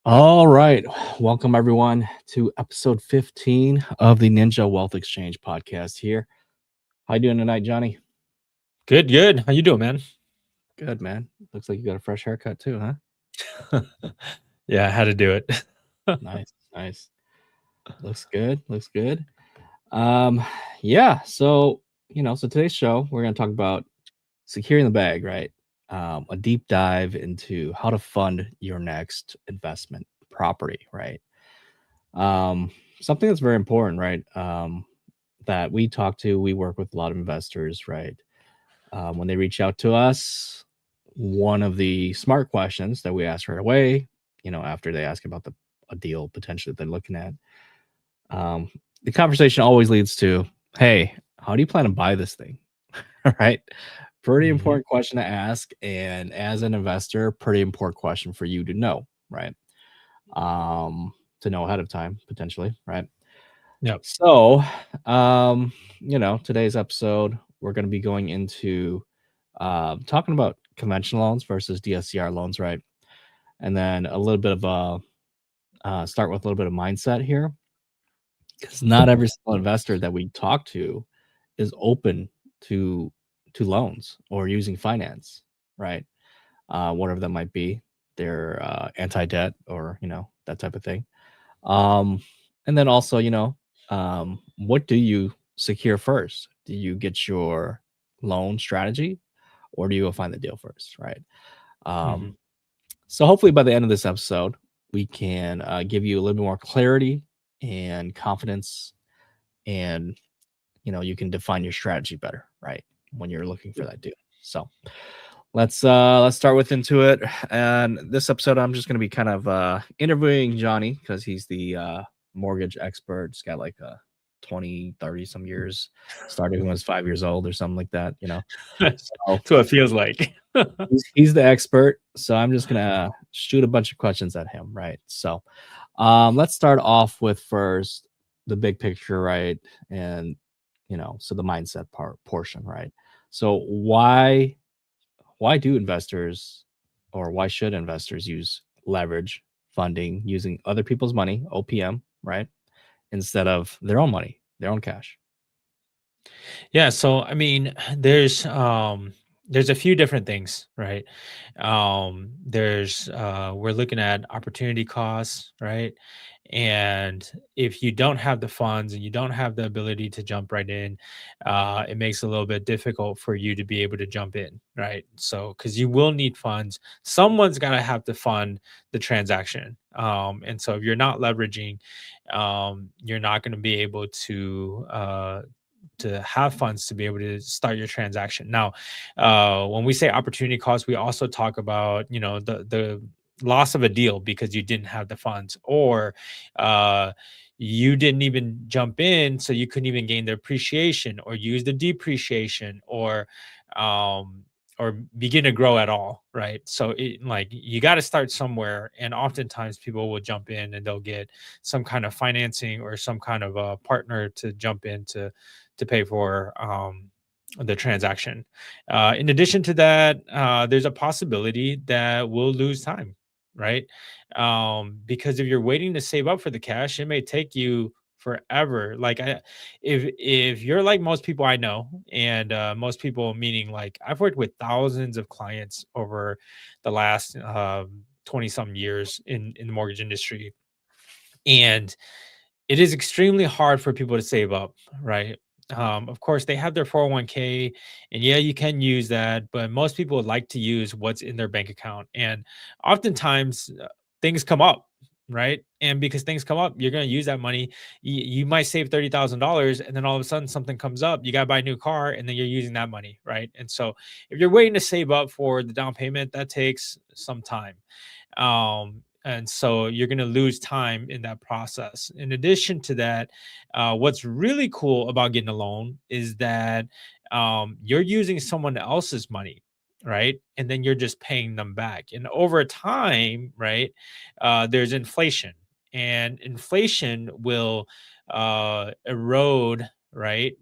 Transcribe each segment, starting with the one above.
All right. Welcome everyone to episode 15 of the Ninja Wealth Exchange podcast here. How you doing tonight, Johnny? Good, good. How you doing, man? Good, man. Looks like you got a fresh haircut too, huh? Yeah, I had to do it. Nice, nice. Looks good. Looks good. Um, yeah, so today's show, we're gonna talk about securing the bag, right? A deep dive into how to fund your next investment property, right? Um, Something that's very important, right? That we work with a lot of investors, right? When they reach out to us, one of the smart questions that we ask right away, after they ask about a deal potentially that they're looking at, um, the conversation always leads to, "Hey, how do you plan to buy this thing?" All right, pretty hmm important question to ask, and as an investor, pretty important question for you to know, right? To know ahead of time, potentially, right? Yep. So, today's episode, we're going to be going into talking about conventional loans versus DSCR loans, right? And then a little bit of start with a little bit of mindset here, because not every single investor that we talk to is open to loans or using finance, right? Whatever that might be, they're anti-debt or that type of thing. Um, and then also, what do you secure first? Do you get your loan strategy or do you go find the deal first? Right. hmm Um, so hopefully by the end of this episode, we can give you a little bit more clarity and confidence, and you can define your strategy better, right? When you're looking for that deal. So let's start with into it. And this episode, I'm just gonna be kind of interviewing Johnny because he's the mortgage expert. He's got like 20, 30 some years, started when he was 5 years old or something like that, That's So what it feels like. he's the expert. So I'm just gonna shoot a bunch of questions at him, right? So let's start off with first the big picture, right? And so the mindset portion, right? So why do investors, or why should investors use leverage funding using other people's money, OPM, right? Instead of their own money, their own cash. Yeah, so I mean, there's a few different things, right? There's we're looking at opportunity costs, right? And if you don't have the funds and you don't have the ability to jump right in, it makes it a little bit difficult for you to be able to jump in, right? So because you will need funds, someone's got to have to fund the transaction. And so if you're not leveraging, you're not going to be able to have funds to be able to start your transaction. Now, when we say opportunity cost, we also talk about the loss of a deal because you didn't have the funds, or uh, you didn't even jump in, so you couldn't even gain the appreciation or use the depreciation um, or begin to grow at all, right? So like you got to start somewhere, and oftentimes people will jump in and they'll get some kind of financing or some kind of a partner to jump in to pay for the transaction. In addition to that, there's a possibility that we'll lose time, right? Because if you're waiting to save up for the cash, it may take you forever. If you're like most people I know, and most people meaning like I've worked with thousands of clients over the last 20 some years in the mortgage industry, and it is extremely hard for people to save up, right? Of course, they have their 401k, and yeah, you can use that, but most people would like to use what's in their bank account. And oftentimes, things come up, right? And because things come up, you're going to use that money. You might save $30,000, and then all of a sudden, something comes up. You got to buy a new car, and then you're using that money, right? And so, if you're waiting to save up for the down payment, that takes some time. And so you're going to lose time in that process. In addition to that, what's really cool about getting a loan is that you're using someone else's money, right? And then you're just paying them back. And over time, right, there's inflation, and inflation will erode, right?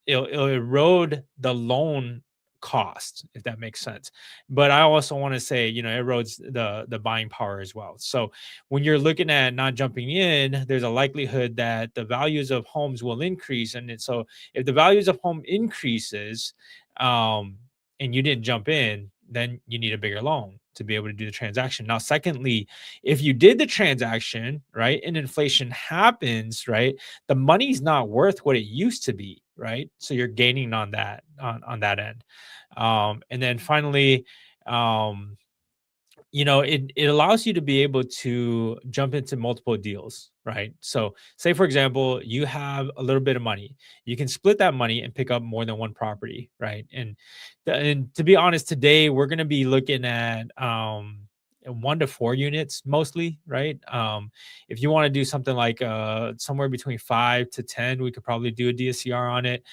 It'll erode the loan cost, if that makes sense. But I also want to say, it erodes the buying power as well. So when you're looking at not jumping in, there's a likelihood that the values of homes will increase. So if the values of home increases, um, and you didn't jump in, then you need a bigger loan to be able to do the transaction. Now, secondly, if you did the transaction, right, and inflation happens, right, the money's not worth what it used to be, right? So you're gaining on that on that end. And then finally, um, it allows you to be able to jump into multiple deals, right? So, say for example, you have a little bit of money, you can split that money and pick up more than one property, right? And to be honest, today we're going to be looking at 1 to 4 units mostly, right? If you want to do something like somewhere between 5 to 10, we could probably do a DSCR on it.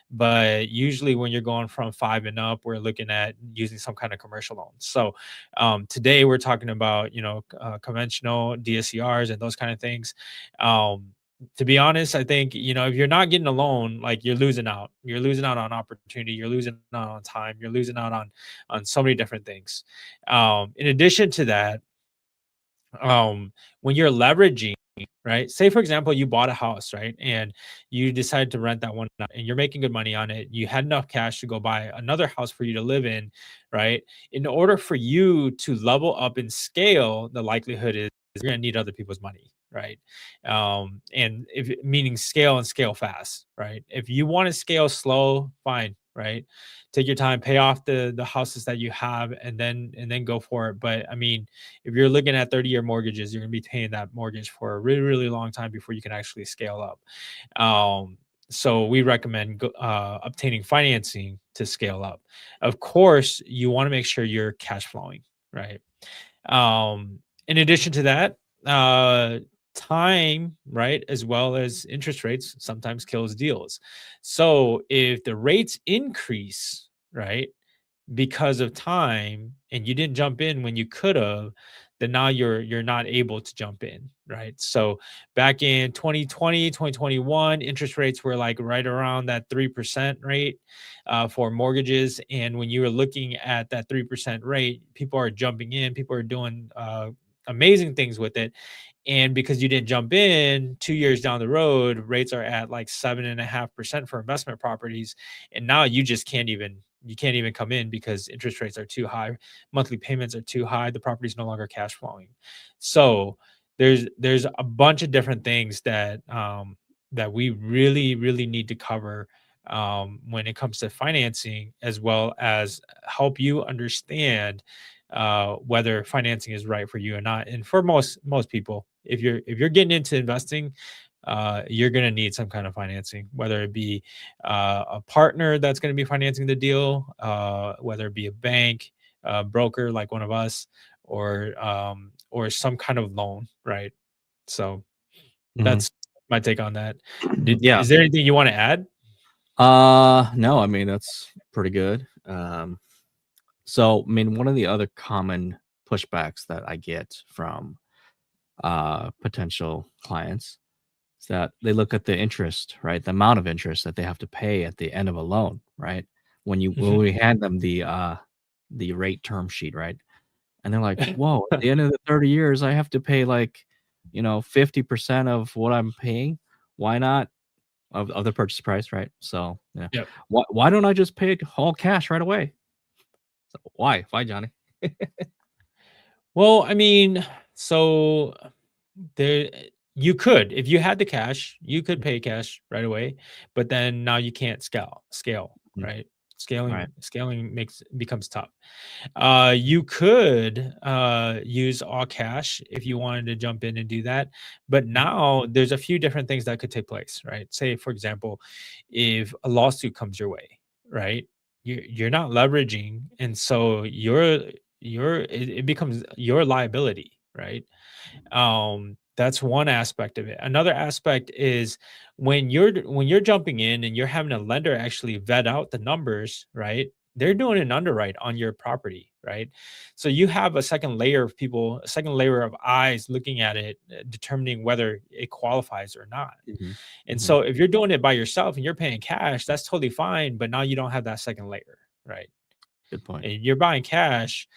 But usually when you're going from 5 and up, we're looking at using some kind of commercial loan. So today we're talking about conventional DSCRs and those kind of things. um, to be honest, I think if you're not getting a loan, like, you're losing out. You're losing out on opportunity, you're losing out on time, you're losing out on so many different things. In addition to that, when you're leveraging, right? Say for example, you bought a house, right? And you decided to rent that one out and you're making good money on it. You had enough cash to go buy another house for you to live in, right? In order for you to level up and scale, the likelihood is you're going to need other people's money, right? And if meaning scale and scale fast, right? If you want to scale slow, fine, right? Take your time, pay off the houses that you have, and then go for it. But I mean, if you're looking at 30-year mortgages, you're going to be paying that mortgage for a really, really long time before you can actually scale up. So we recommend obtaining financing to scale up. Of course, you want to make sure you're cash flowing, right? In addition to that, time, right, as well as interest rates sometimes kills deals. So if the rates increase, right, because of time, and you didn't jump in when you could have, then now you're not able to jump in, right? So back in 2020, 2021, interest rates were like right around that 3% rate for mortgages. And when you were looking at that 3% rate, people are jumping in, people are doing amazing things with it. And because you didn't jump in, 2 years down the road, rates are at like 7.5% for investment properties. And now you can't even come in because interest rates are too high, monthly payments are too high, the property is no longer cash flowing. So there's a bunch of different things that we really, really need to cover when it comes to financing, as well as help you understand whether financing is right for you or not. And for most people, if you're getting into investing, you're going to need some kind of financing, whether it be a partner that's going to be financing the deal, whether it be a bank, broker like one of us, or some kind of loan, right? So Mhm. that's my take on that. Yeah. Is there anything you want to add? No, I mean, that's pretty good. So, I mean, one of the other common pushbacks that I get from potential clients is that they look at the interest, right? The amount of interest that they have to pay at the end of a loan, right? When Mhm. we hand them the rate term sheet, right? And they're like, "Whoa, at the end of the 30 years, I have to pay like, 50% of what I'm paying. Why not of the purchase price, right?" So, yeah. Yep. Why don't I just pay it all cash right away? So, why? Why, Johnny? Well, I mean, so there you could, if you had the cash, you could pay cash right away, but then now you can't scale, Mhm. right? Right. Scaling becomes tough. You could use all cash if you wanted to jump in and do that, but Mhm. now there's a few different things that could take place, right? Say for example, if a lawsuit comes your way, right? You're not leveraging, and so it becomes your liability, right? That's one aspect of it. Another aspect is when you're jumping in and you're having a lender actually vet out the numbers, right? They're doing an underwrite on your property, right? So you have a second layer of people, a second layer of eyes looking at it, determining whether it qualifies or not. Mhm. And Mhm. so if you're doing it by yourself and you're paying cash, that's totally fine, but now you don't have that second layer, right? Good point. And you're buying cash,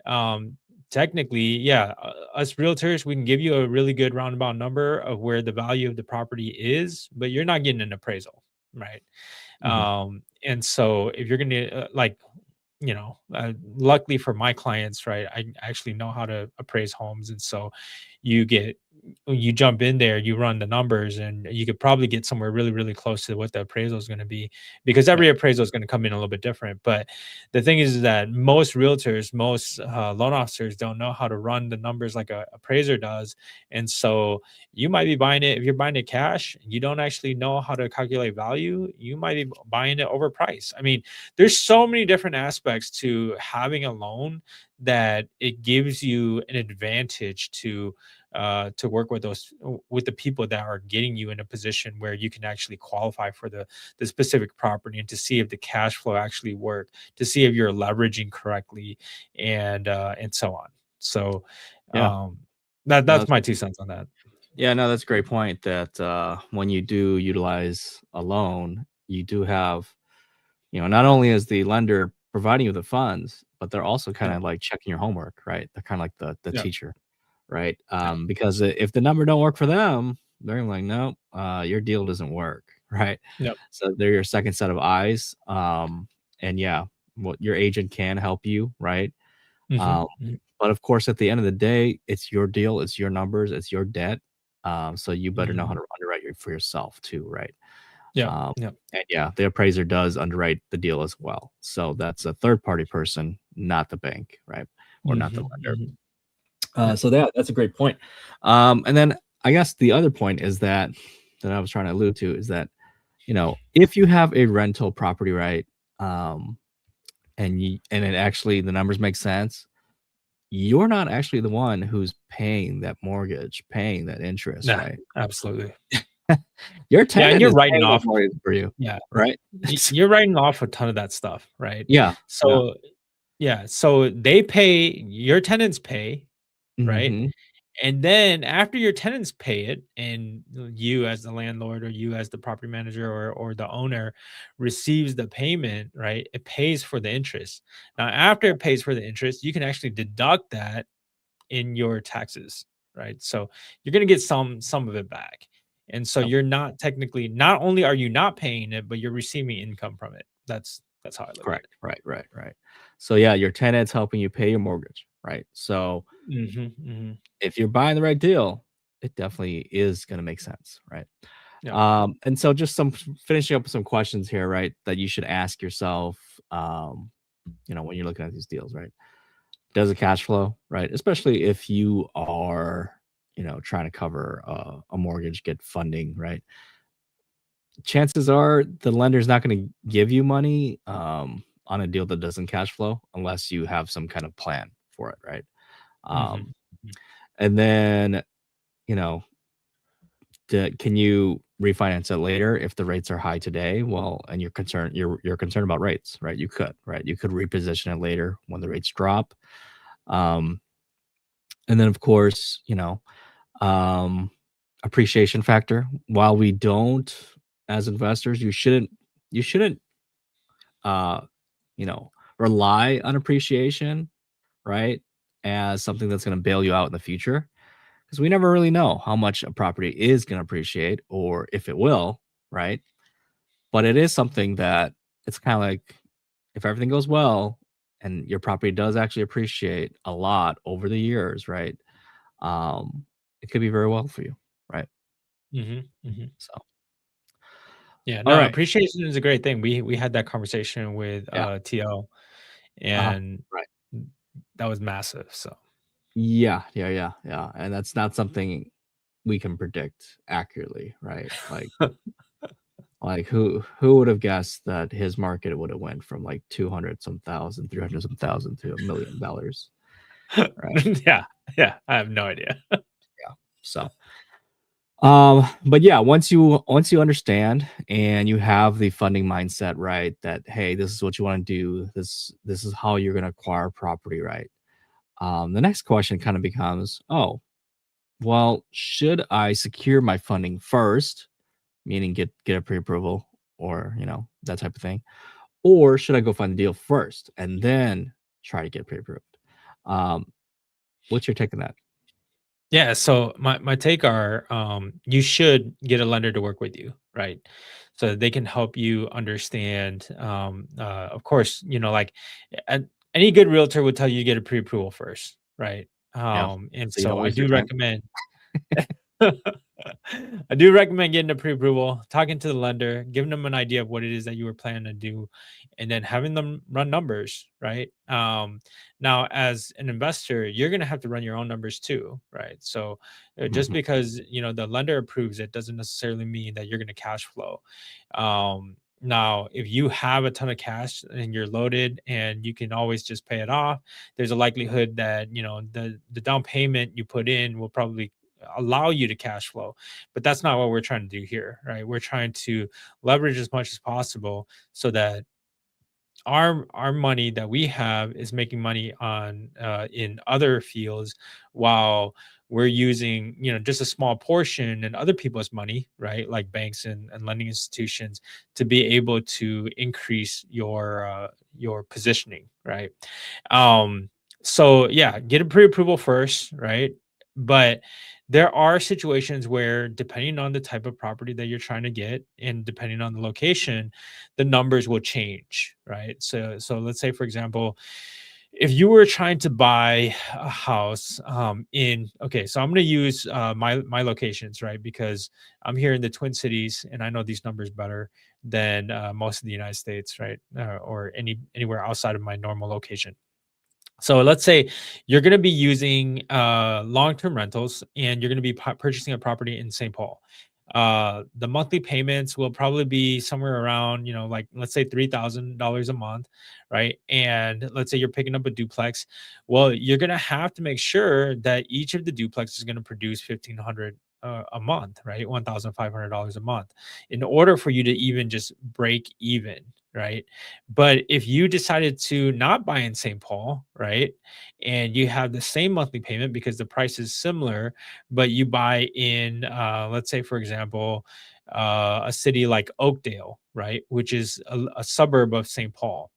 um, technically, yeah, us realtors, we can give you a really good roundabout number of where the value of the property is, but you're not getting an appraisal, right? Mhm. And so if you're gonna like, luckily for my clients, right, I actually know how to appraise homes, and so you get you jump in there, you run the numbers, and you could probably get somewhere really, really close to what the appraisal is going to be, because Yeah. every appraisal is going to come in a little bit different. But the thing is that most realtors, most loan officers don't know how to run the numbers like a appraiser does, and so you might be buying it if you're buying it cash. You don't actually know how to calculate value. You might be buying it overpriced. I mean, there's so many different aspects to having a loan that it gives you an advantage to work with with the people that are getting you in a position where you can actually qualify for the specific property, and to see if the cash flow actually work, to see if you're leveraging correctly, and so on. So Yeah. um No, that's that's my 2 cents on that. yeah, no, that's a great point that, when you do utilize a loan, you do have, not only is the lender providing you the funds, but they're also Yeah, kinda like checking your homework, right? They're kinda like the yeah, teacher, right? yeah, Because if the number don't work for them, they're like, "Nope, your deal doesn't work," right? yep. So they're your second set of eyes, and yeah, what your agent can help you, right? Hmm. Um, but of course, at the end of the day, it's your deal, it's your numbers, it's your debt. So you better know how Hmm. to underwrite it for yourself too, right? Yep, Um, yep, and yeah, the appraiser does underwrite the deal as well. So that's a third party person, not the bank, right? Or not the hmm, lender. hmm, yep, So that's a great point. And then I guess the other point is that I was trying to allude to is that, if you have a rental property, right? Um, and it actually the numbers make sense, you're not actually the one who's paying that mortgage, paying that interest, yeah, right? absolutely. Your Yeah, and tenant you're is writing paying that off. mortgage for you, Yeah, right? you're writing off a ton of that stuff, right? Yeah, yeah. So yeah, so they pay, your tenants pay, right? Mhm. And then after your tenants pay it, and you as the landlord, or you as the property manager, or the owner receives the payment, right? It pays for the interest. Now, after it pays for the interest, you can actually deduct that in your taxes, right? So you're going to get some of it back. And so Yep. you're not technically, not only are you not paying it, but you're receiving income from it. That's how I look at Correct. it. Right, right, right. So, yeah, your tenant's helping you pay your mortgage, right? So, Mhm, mhm. if you're buying the right deal, it definitely is gonna make sense, right? Yep. And so just finishing up with some questions here, right, that you should ask yourself, when you're looking at these deals, right? Does it cash flow, right? Especially if you are, trying to cover a mortgage, get funding, right? Chances are the lender's not going to give you money on a deal that doesn't cash flow unless you have some kind of plan for it, right? Mhm, Um, mhm. and then, you know, can you refinance it later if the rates are high today? Well, and you're concerned about rates, right? You could, right? You could reposition it later when the rates drop. Um, and then of course, um, appreciation factor. While we don't, as investors, you shouldn't uh, rely on appreciation, right? As something that's going to bail you out in the future. Because we never really know how much a property is going to appreciate or if it will, right? But it is something that it's kind of like if everything goes well and your property does actually appreciate a lot over the years, right? Um, it could be very well for you, right? Mhm, mhm. So, Yeah, all no, right. appreciation is a great thing. We had that conversation with Yeah. TL, Uh-huh. and Right. that was massive. So Yeah. Yeah. Yeah. Yeah. And that's not something we can predict accurately, right? Like who would have guessed that his market would have went from like 200 some thousand, 300 some thousand to $1 million, right? yeah, yeah, I have no idea. Yeah. So, but yeah, once you understand and you have the funding mindset, right, that hey, this is what you want to do, this is how you're going to acquire property, right? The next question kind of becomes, oh, well, should I secure my funding first, meaning get a pre-approval or that type of thing, or should I go find the deal first and then try to get pre-approved? Um, what's your take on that? Yeah, so my take are you should get a lender to work with you, right? So that they can help you understand. Of course, like a- any good realtor would tell you to get a pre-approval first, right? Yeah, And so you don't so I waste your do time. recommend I do recommend getting a pre-approval, talking to the lender, giving them an idea of what it is that you were planning to do, and then having them run numbers, right? Now, as an investor, you're going to have to run your own numbers too, right? So, just Mhm, because the lender approves it doesn't necessarily mean that you're going to cash flow. Now, if you have a ton of cash and you're loaded and you can always just pay it off, there's a likelihood that the down payment you put in will probably allow you to cash flow. But that's not what we're trying to do here, right? We're trying to leverage as much as possible so that our money that we have is making money on in other fields, while we're using just a small portion and other people's money, right, like banks and lending institutions, to be able to increase your positioning, right? So yeah, get a pre-approval first, right? But there are situations where, depending on the type of property that you're trying to get and depending on the location, the numbers will change, right? So let's say, for example, if you were trying to buy a house in okay, so I'm going to use my locations, right? Because I'm here in the Twin Cities and I know these numbers better than most of the United States, right? Or anywhere outside of my normal location. So let's say you're going to be using long-term rentals and you're going to be purchasing a property in St. Paul. The monthly payments will probably be somewhere around, like let's say $3,000 a month, right? And let's say you're picking up a duplex. Well, you're going to have to make sure that each of the duplex is going to produce 1,500 a month, right? $1,500 a month in order for you to even just break even, right? But if you decided to not buy in St. Paul, right, and you have the same monthly payment because the price is similar, but you buy in, let's say, for example, a city like Oakdale, right, which is a suburb of St. Paul,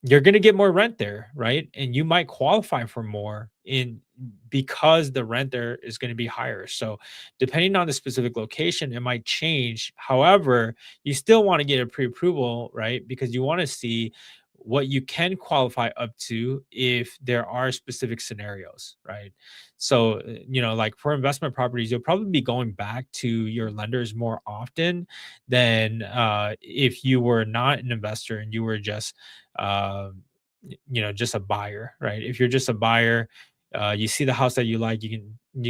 you're going to get more rent there, right? And you might qualify for more in because the rent there is going to be higher. So, depending on the specific location, it might change. However, you still want to get a pre-approval, right? Because you want to see what you can qualify up to if there are specific scenarios, right? So, like for investment properties, you'll probably be going back to your lenders more often than if you were not an investor and you were just uh, just a buyer, right? If you're just a buyer, you see the house that you like, you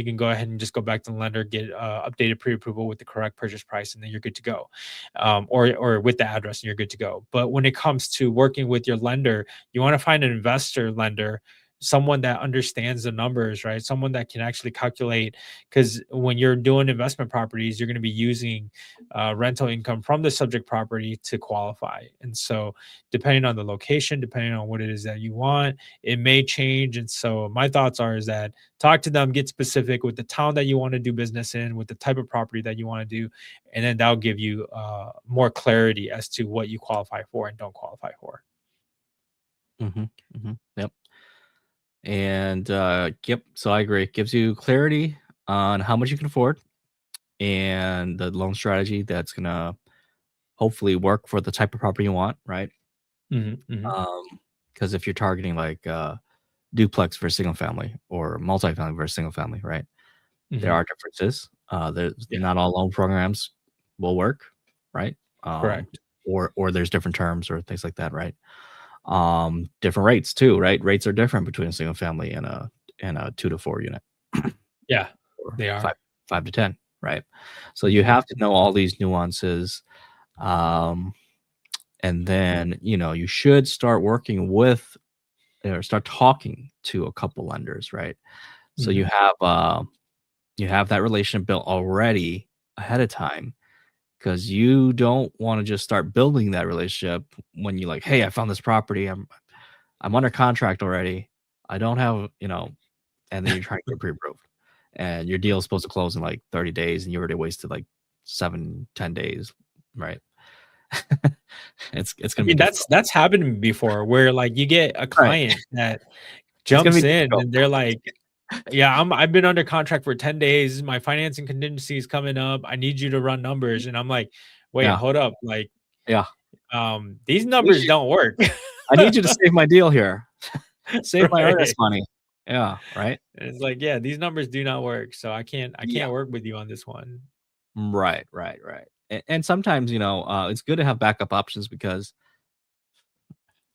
can go ahead and just go back to the lender, get updated pre-approval with the correct purchase price, and then you're good to go, or with the address, and you're good to go. But when it comes to working with your lender, you want to find an investor lender, someone that understands the numbers, right? Someone that can actually calculate, because when you're doing investment properties, you're going to be using rental income from the subject property to qualify, and so depending on the location, depending on what it is that you want, it may change. And so my thoughts are is that talk to them, get specific with the town that you want to do business in, with the type of property that you want to do, and then that'll give you more clarity as to what you qualify for and don't qualify for. mhm, mhm, yep, and, yep, so I agree. Gives you clarity on how much you can afford and the loan strategy that's gonna hopefully work for the type of property you want, right? Hmm, hmm. Um, because if you're targeting, like, duplex for single family or multifamily versus single family, right? There Hmm. are differences. There's Yeah, not all loan programs will work, right? correct. Or there's different terms or things like that, right? Different rates too, right? Rates are different between a single family and a 2 to 4 unit Yeah, or they 5 to 10, right? So you are. have to know all these nuances. Um, and then, you should start working with or start talking to a couple lenders, right? So Hmm. you have that relationship built already ahead of time because you don't want to just start building that relationship when you like, hey, I found this property. I'm under contract already. I don't have, and then you're trying to get pre-approved. And your deal is supposed to close in like 30 days and you already wasted like 7, 10 days, right? it's I gonna be mean, difficult. that's happened to me before where like you get a Right. client that It's gonna jumps be in difficult. and they're like, yeah, I've been under contract for 10 days. My financing contingency is coming up. I need you to run numbers. And I'm like, wait, Yeah, hold up. Like, yeah. these I need numbers you don't work. I need you to save my deal here. Save my earnest Right. money. Yeah, right? And it's like, yeah, these numbers do not work. So I Yeah. can't work with you on this one. Right, right, right. And sometimes, it's good to have backup options because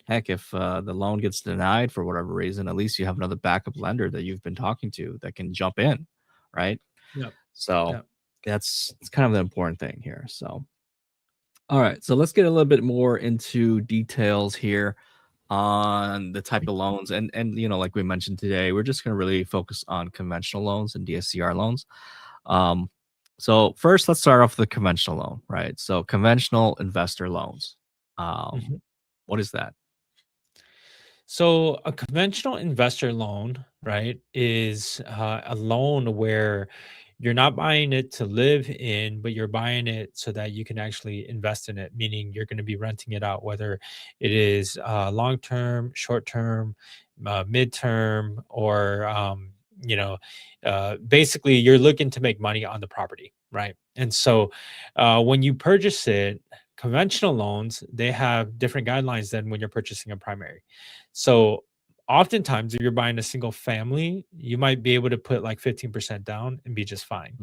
heck, if the loan gets denied for whatever reason, at least you have another backup lender that you've been talking to that can jump in, right? Yep. So Yep. that's it's kind of the important thing here. So, all right, so let's get a little bit more into details here on the type of loans, and like we mentioned today, we're just going to really focus on conventional loans and DSCR loans. Um, so first, let's start off with the conventional loan, right? So conventional investor loans. Mhm. What is that? So a conventional investor loan, right, is a loan where you're not buying it to live in, but you're buying it so that you can actually invest in it. Meaning you're going to be renting it out, whether it is long term, short term, midterm, or basically you're looking to make money on the property, right? And so when you purchase it, conventional loans they have different guidelines than when you're purchasing a primary. So oftentimes, if you're buying a single family, you might be able to put like 15% down and be just fine.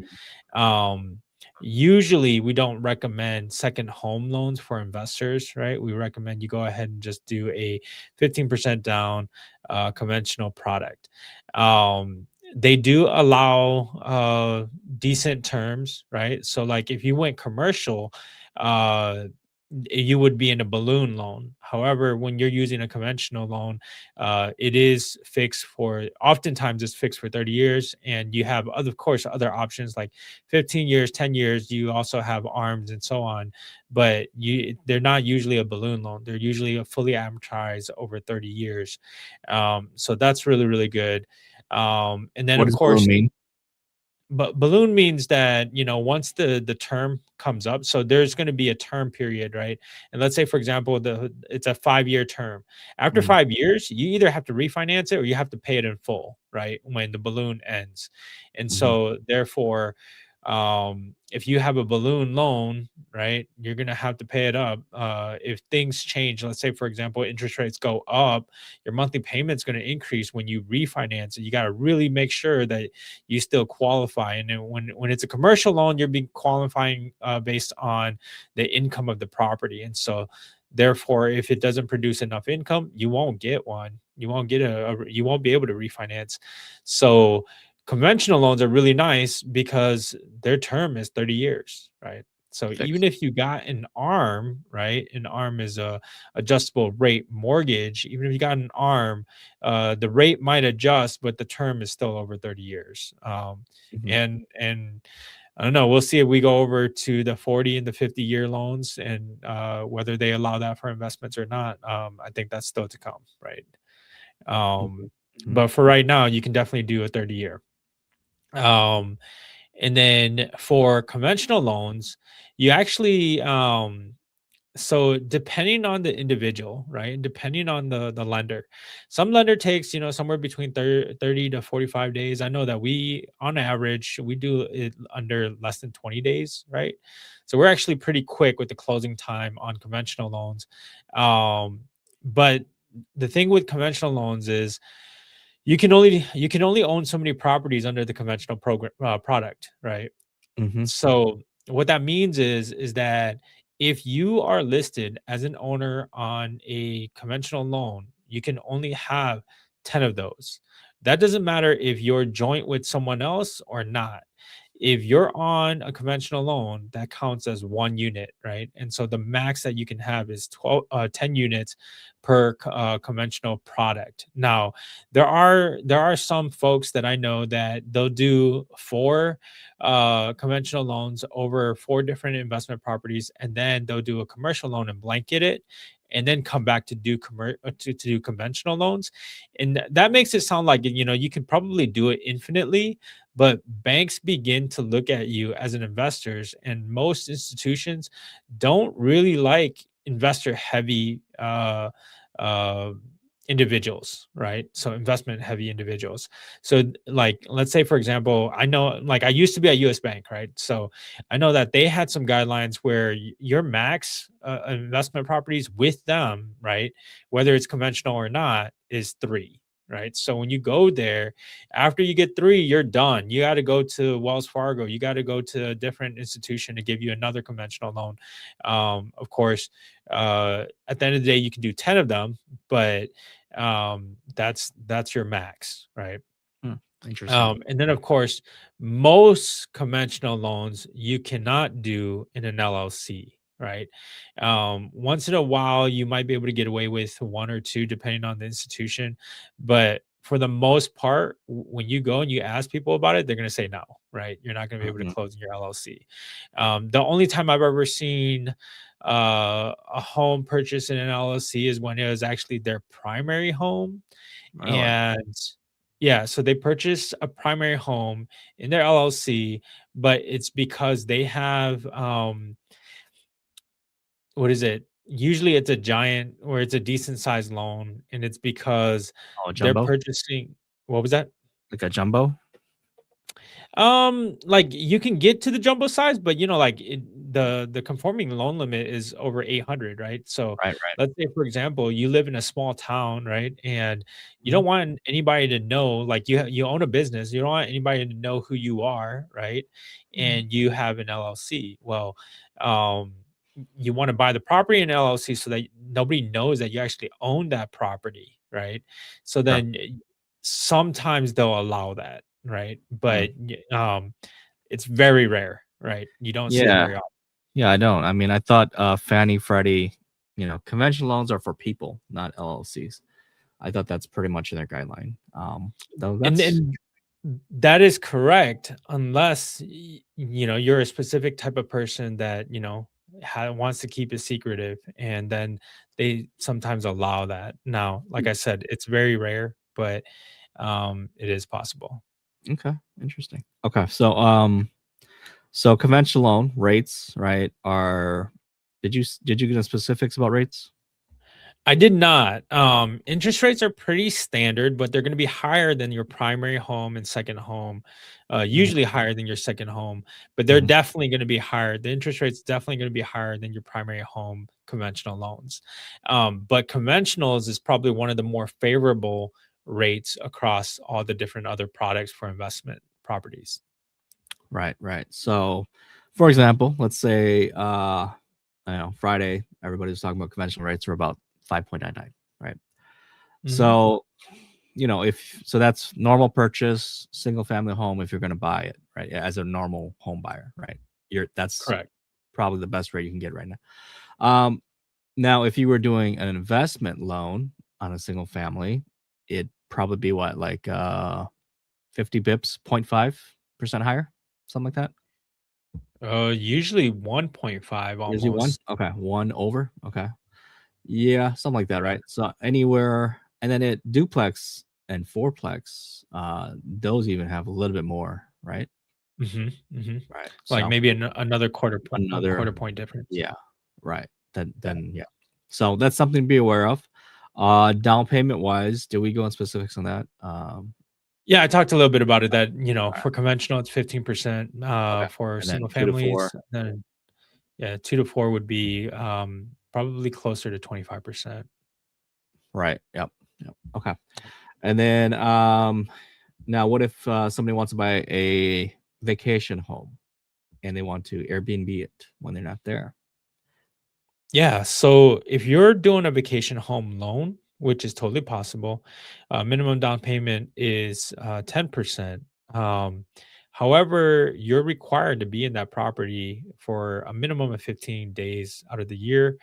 Mhm. Um, Usually, we don't recommend second home loans for investors, right? We recommend you go ahead and just do a 15% down conventional product. They do allow decent terms, right? So, like if you went commercial, uh, you would be in a balloon loan. However, when you're using a conventional loan, it is fixed for oftentimes it's fixed for 30 years. And you have other, of course, other options like 15 years, 10 years. You also have arms and so on, but they're not usually a balloon loan. They're usually a fully amortized over 30 years. So that's really, really good. And then What of does balloon course mean? but balloon means that, once the term comes up, so there's going to be a term period, right? And let's say, for example, it's a 5-year term. After Mhm, 5 years, you either have to refinance it or you have to pay it in full, right? When the balloon ends. And mhm. so therefore, if you have a balloon loan, right, you're going to have to pay it up. If things change, let's say, for example, interest rates go up, your monthly payment's going to increase when you refinance it. You got to really make sure that you still qualify. And then when it's a commercial loan, you're being qualifying based on the income of the property. And so, therefore, if it doesn't produce enough income, you won't get one. You won't get you won't be able to refinance. So, conventional loans are really nice because their term is 30 years, right? So even Fixed. if you got an arm, right? An arm is a adjustable rate mortgage. Even if you got an arm, the rate might adjust, but the term is still over 30 years. Mhm, And I don't know. We'll see if we go over to the 40 and the 50-year loans and whether they allow that for investments or not. I think that's still to come, right? mhm, Um, mhm, but for right now, you can definitely do a 30-year. Um, and then for conventional loans, you actually so depending on the individual, right? And depending on the lender. Some lender takes, somewhere between 30 to 45 days. I know that we on average we do it under less than 20 days, right? So we're actually pretty quick with the closing time on conventional loans. But the thing with conventional loans is you can only own so many properties under the conventional program product, right? mhm, So what that means is that if you are listed as an owner on a conventional loan, you can only have 10 of those. That doesn't matter if you're joint with someone else or not. If you're on a conventional loan, that counts as one unit, right? And so the max that you can have is 10 units per conventional product. Now, there are some folks that I know that they'll do four conventional loans over four different investment properties, and then they'll do a commercial loan and blanket it, and then come back to do to do conventional loans. And that makes it sound like you can probably do it infinitely, but banks begin to look at you as an investors, and most institutions don't really like investor heavy uh individuals, right? So investment heavy individuals. So like let's say for example, I know like I used to be at US Bank, right? So I know that they had some guidelines where your max investment properties with them, right, whether it's conventional or not, is 3, right? So when you go there, after you get 3, you're done. You got to go to Wells Fargo. You got to go to a different institution to give you another conventional loan. Of course, at the end of the day, you can do 10 of them, but that's your max, right? Hmm, interesting. And then, of course, most conventional loans you cannot do in an LLC, right? Once in a while, you might be able to get away with 1 or 2, depending on the institution. But for the most part, when you go and you ask people about it, they're going to say no, right? You're not going to be able to Mhm. close in your LLC. The only time I've ever seen a home purchase in an LLC is when it was actually their primary home. Really? And yeah, so they purchase a primary home in their LLC, but it's because they have what is it? Usually it's a giant or it's a decent sized loan, and it's because Oh, they're jumbo? purchasing what was that? Like a jumbo? Like you can get to the jumbo size, but like the conforming loan limit is over 800, right? So Right, right. let's say, for example, you live in a small town, right? And you Mhm, don't want anybody to know, like you own a business, you don't want anybody to know who you are, right? mhm. And you have an LLC. Well, um, you want to buy the property in LLC so that nobody knows that you actually own that property, right? So Sure. then sometimes they'll allow that, right? Mm. But it's very rare, right? You don't see it Yeah. very often. Yeah, I don't. I mean, I thought, Fannie, Freddie, conventional loans are for people, not LLCs. I thought that's pretty much in their guideline. Though And that's then that is correct, unless you're a specific type of person that wants to keep it secretive, and then they sometimes allow that. Now, like I said, it's very rare, but it is possible. okay, interesting. Okay, so conventional loan rates, right, are did you get into specifics about rates? I did not. Interest rates are pretty standard, but they're going to be higher than your primary home and second home, Mhm, usually higher than your second home, but they're mhm. definitely going to be higher. The interest rate's definitely going to be higher than your primary home conventional loans. But conventionals is probably one of the more favorable rates across all the different other products for investment properties. Right, right. So, for example, let's say, I don't know, Friday, everybody's talking about conventional rates are about 5.99, right? Hmm. So, if so that's normal purchase, single family home if you're gonna buy it, right? As a normal home buyer, right? That's Correct. probably the best rate you can get right now. Um, Now if you were doing an investment loan on a single family, it'd probably be what, like 50 bips, 0.5% higher, something like that? Usually 1.5 Usually one? almost. Okay, one over. Okay. Yeah, something like that, Yeah. right? So anywhere, and then it duplex and fourplex, those even have a little bit more, right? Hmm. Hmm. Right. Like So maybe another another, quarter point difference. yeah, right. Yeah. Then yeah. So that's something to be aware of. Down payment wise, do we go in specifics on that? Yeah, I talked a little bit about it that, All right, for conventional, it's 15%, okay. for And then single 2 to 4, families, then yeah, 2 to 4 would be, probably closer to 25%. right. Yep. Yep. Okay. And then now what if somebody wants to buy a vacation home and they want to Airbnb it when they're not there? Yeah. So if you're doing a vacation home loan, which is totally possible, minimum down payment is 10%. However, you're required to be in that property for a minimum of 15 days out of the year,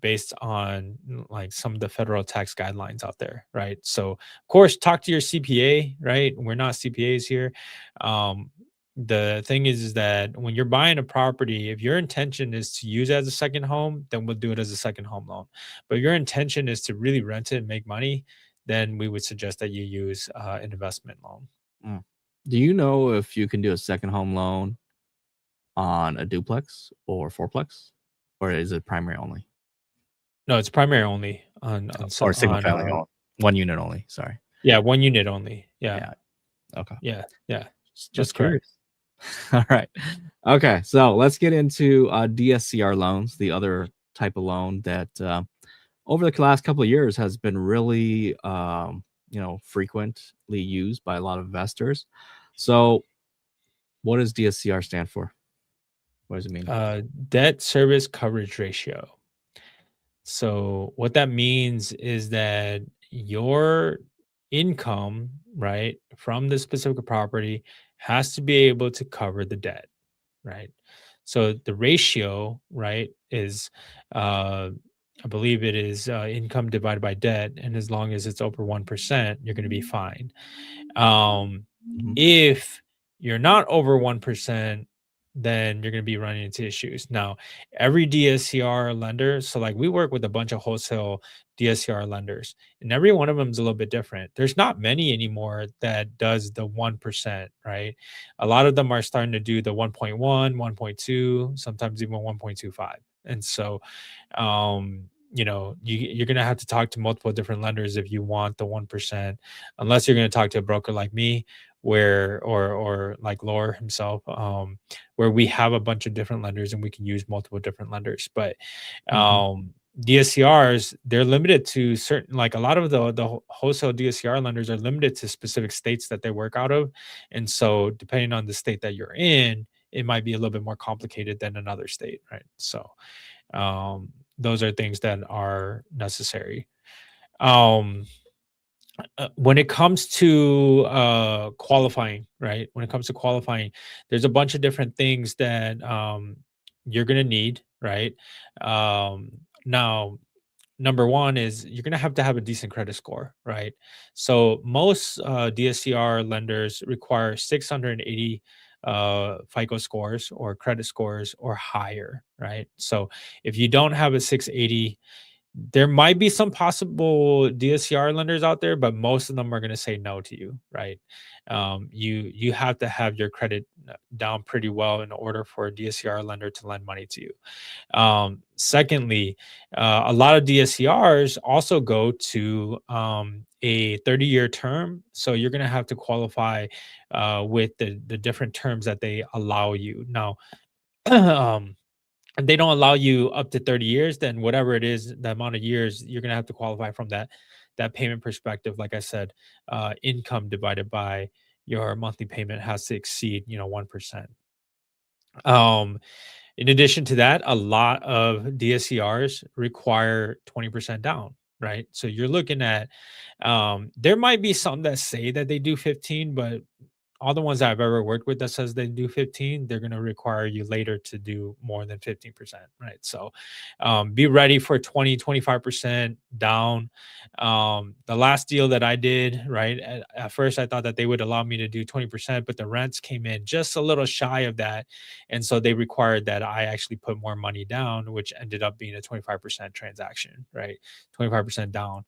based on like some of the federal tax guidelines out there, right? So, of course, talk to your CPA, right? We're not CPAs here. Um, the thing is that when you're buying a property, if your intention is to use it as a second home, then we'll do it as a second home loan. But if your intention is to really rent it and make money, then we would suggest that you use an investment loan. Mm. Do you know if you can do a second home loan on a duplex or fourplex, or is it primary only? No, it's primary only Or single on family only, 1 unit only, sorry. yeah, 1 unit only. Yeah. Yeah, okay. Yeah. Yeah. That's Just correct. curious. Alright. Okay, so let's get into, DSCR loans, the other type of loan that, over the last couple of years has been really, frequently used by a lot of investors. So, what does DSCR stand for? What does it mean? Debt service coverage ratio. So what that means is that your income, right, from the specific property has to be able to cover the debt, right? So the ratio, right, is I believe it is income divided by debt, and as long as it's over 1%, you're going to be fine. Um, Mhm, if you're not over 1%, then you're going to be running into issues. Now, every DSCR lender, so like we work with a bunch of wholesale DSCR lenders, and every one of them is a little bit different. There's not many anymore that does the 1%, right? A lot of them are starting to do the 1.1, 1.2, sometimes even 1.25. And so you're going to have to talk to multiple different lenders if you want the 1%, unless you're going to talk to a broker like me, where or like Lore himself, where we have a bunch of different lenders and we can use multiple different lenders. But mhm, DSCRs, they're limited to certain, like a lot of the wholesale DSCR lenders are limited to specific states that they work out of. And so depending on the state that you're in, it might be a little bit more complicated than another state, right? So those are things that are necessary. Um, when it comes to qualifying, right? When it comes to qualifying, there's a bunch of different things that you're going to need, right? Now, number one is you're going to have a decent credit score, right? So most DSCR lenders require 680 FICO scores or credit scores or higher, right? So if you don't have a 680, there might be some possible DSCR lenders out there, but most of them are going to say no to you, right? You have to have your credit down pretty well in order for a DSCR lender to lend money to you. Secondly, a lot of DSCRs also go to a 30-year term, so you're going to have to qualify with the different terms that they allow you now. um, and they don't allow you up to 30 years, then whatever it is, the amount of years you're going to have to qualify from that payment perspective. Like I said, income divided by your monthly payment has to exceed 1%. um in addition to that, a lot of DSCRs require 20% down, right? So you're looking at, there might be some that say that they do 15, but all the ones that I've ever worked with that says they do 15, they're going to require you later to do more than 15%, right? So be ready for 20, 25% down. The last deal that I did, right, at first I thought that they would allow me to do 20%, but the rents came in just a little shy of that. And so they required that I actually put more money down, which ended up being a 25% transaction, right? 25% down